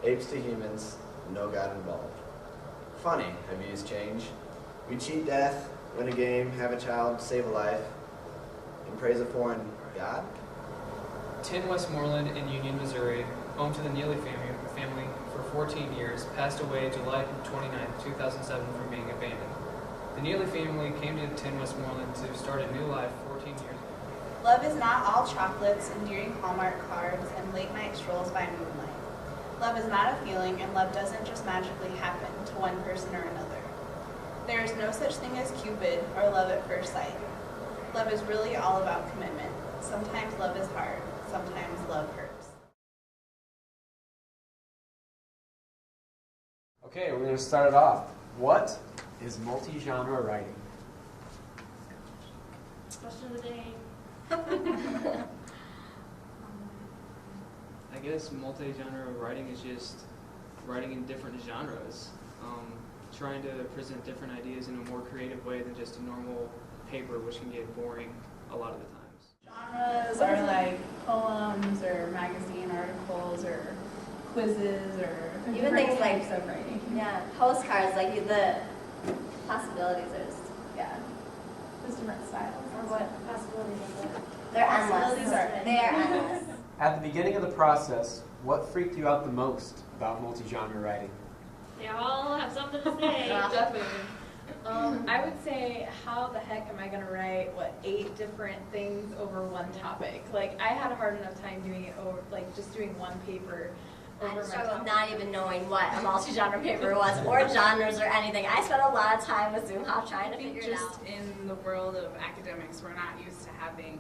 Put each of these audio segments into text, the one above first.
apes to humans, no God involved. Funny, have you used change? We cheat death, win a game, have a child, save a life, and praise a foreign God? 10 Westmoreland in Union, Missouri, home to the Neely family for 14 years, passed away July 29, 2007 from being abandoned. The Neely family came to 10 Westmoreland to start a new life 14 years ago. Love is not all chocolates, endearing Hallmark cards, and late-night strolls by moonlight. Love is not a feeling, and love doesn't just magically happen to one person or another. There is no such thing as Cupid or love at first sight. Love is really all about commitment. Sometimes love is hard. Sometimes love hurts. Okay, we're going to start it off. What is multi-genre writing? Question of the day. I guess multi-genre writing is just writing in different genres, trying to present different ideas in a more creative way than just a normal paper, which can get boring a lot of the times. Genres are like poems or magazine articles or quizzes or Even things like types of writing. Yeah, postcards, like the possibilities are just, Yeah, just different styles. what possibilities is it? They're endless. They are endless. At the beginning of the process, what freaked you out the most about multi-genre writing? They all have something to say. Definitely. I would say, how the heck am I going to write, 8 different things over one topic? Like, I had a hard enough time doing it over, just doing one paper over I my struggled topic. not even knowing what a multi-genre paper was, or genres or anything. I spent a lot of time with Zoom Hop trying to figure it out. Just in the world of academics, we're not used to having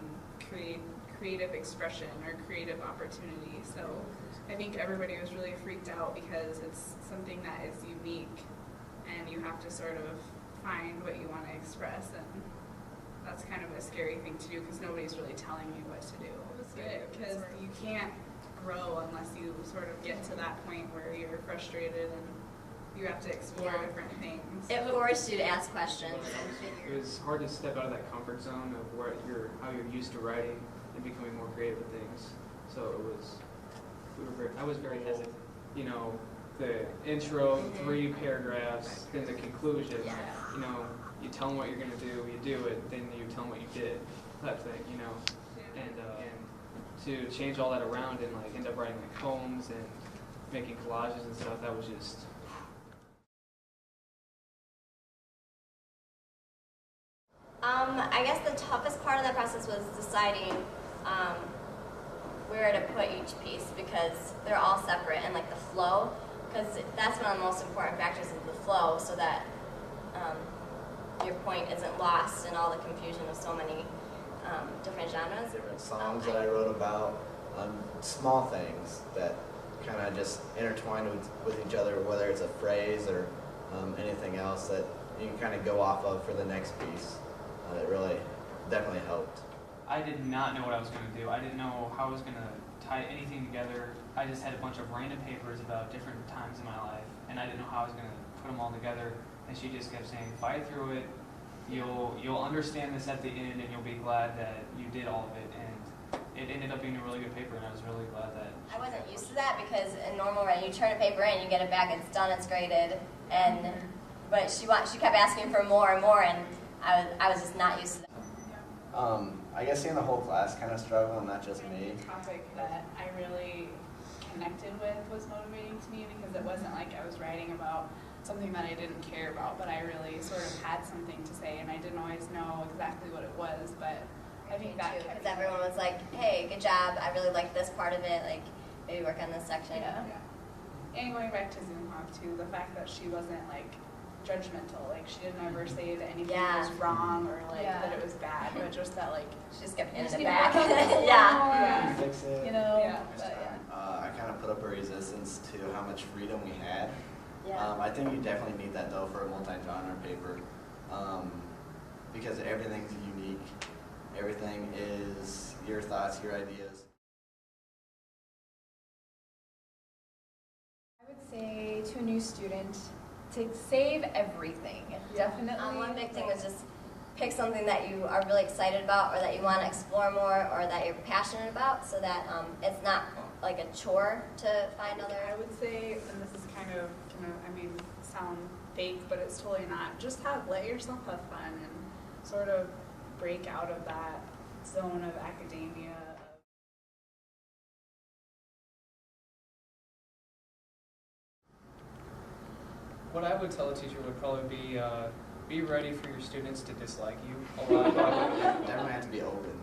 creative expression or creative opportunity. So I think everybody was really freaked out because it's something that is unique and you have to sort of find what you want to express, and that's kind of a scary thing to do because nobody's really telling you what to do. Because you can't grow unless you sort of get to that point where you're frustrated and you have to explore different things. It forced you to ask questions and It figure. was hard to step out of that comfort zone of how you're used to writing and becoming more creative with things. So I was very hesitant. You know, the intro, 3 paragraphs, then the conclusion. Yeah. You know, you tell them what you're going to do, you do it, then you tell them what you did, type thing, you know. And to change all that around and end up writing poems and making collages and stuff, that was just... I guess the toughest part of that process was deciding where to put each piece, because they're all separate, and the flow, because that's one of the most important factors is the flow, so that your point isn't lost in all the confusion of so many different genres. Different songs that I wrote about, small things that kind of just intertwine with each other, whether it's a phrase or anything else that you can kind of go off of for the next piece. It really definitely helped. I did not know what I was going to do. I didn't know how I was going to tie anything together. I just had a bunch of random papers about different times in my life, and I didn't know how I was going to put them all together. And she just kept saying, fight through it. You'll understand this at the end, and you'll be glad that you did all of it. And it ended up being a really good paper, and I was really glad that. I wasn't used to that, because in normal writing, you turn a paper in, you get it back, it's done, it's graded, and but she kept asking for more and more, and I was just not used to that. I guess seeing the whole class kind of struggle, and not just me. The topic that I really connected with was motivating to me because it wasn't like I was writing about something that I didn't care about, but I really sort of had something to say, and I didn't always know exactly what it was, but I think that kept because everyone was like, hey, good job, I really liked this part of it, maybe work on this section. Yeah. And going back to Zoom Hop too, the fact that she wasn't judgmental, she didn't ever say that anything was wrong or that it was bad, but just that She just kept just handing it need to back. work on it. Yeah. Fix it. Yeah. I kind of put up a resistance to how much freedom we had. Yeah. I think you definitely need that though for a multi-genre paper, because everything's unique. Everything is your thoughts, your ideas. I would say to a new student to save everything. Definitely. One big thing was just pick something that you are really excited about, or that you want to explore more, or that you're passionate about, so that it's not like a chore to find other? I would say, and this is kind of sound fake, but it's totally not. Just let yourself have fun and sort of break out of that zone of academia. What I would tell a teacher would probably be ready for your students to dislike you a lot. Definitely have to be open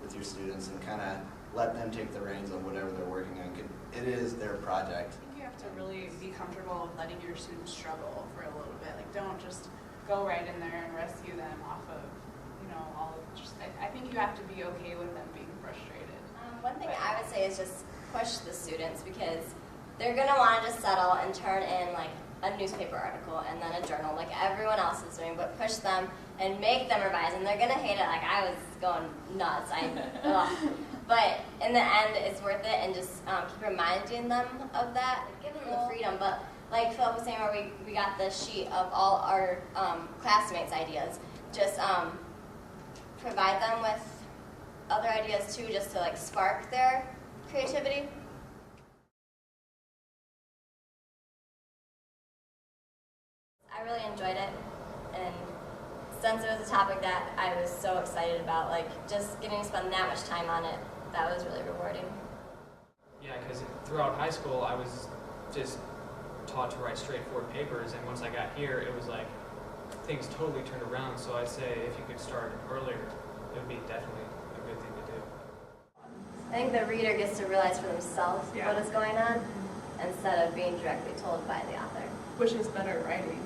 with your students and kind of let them take the reins on whatever they're working on. It is their project. I think you have to really be comfortable with letting your students struggle for a little bit. Like, don't just go right in there and rescue them off of, all of just. I think you have to be okay with them being frustrated. One thing I would say is just push the students, because they're gonna want to just settle and turn in like a newspaper article and then a journal like everyone else is doing, but push them and make them revise, and they're gonna hate it. Like, I was going nuts. But in the end, it's worth it, and just keep reminding them of that. Give them the freedom, but like Philip was saying, where we got the sheet of all our classmates' ideas. Just provide them with other ideas too, just to like spark their creativity. I really enjoyed it, and since it was a topic that I was so excited about, like just getting to spend that much time on it, that was really rewarding. Yeah, because throughout high school, I was just taught to write straightforward papers, and once I got here, it was like things totally turned around. So I'd say if you could start earlier, it would be definitely a good thing to do. I think the reader gets to realize for themselves what is going on, instead of being directly told by the author. Which is better writing.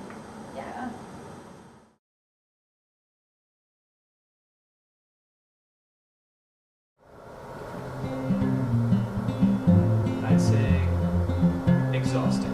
Yeah. I'd say exhausting.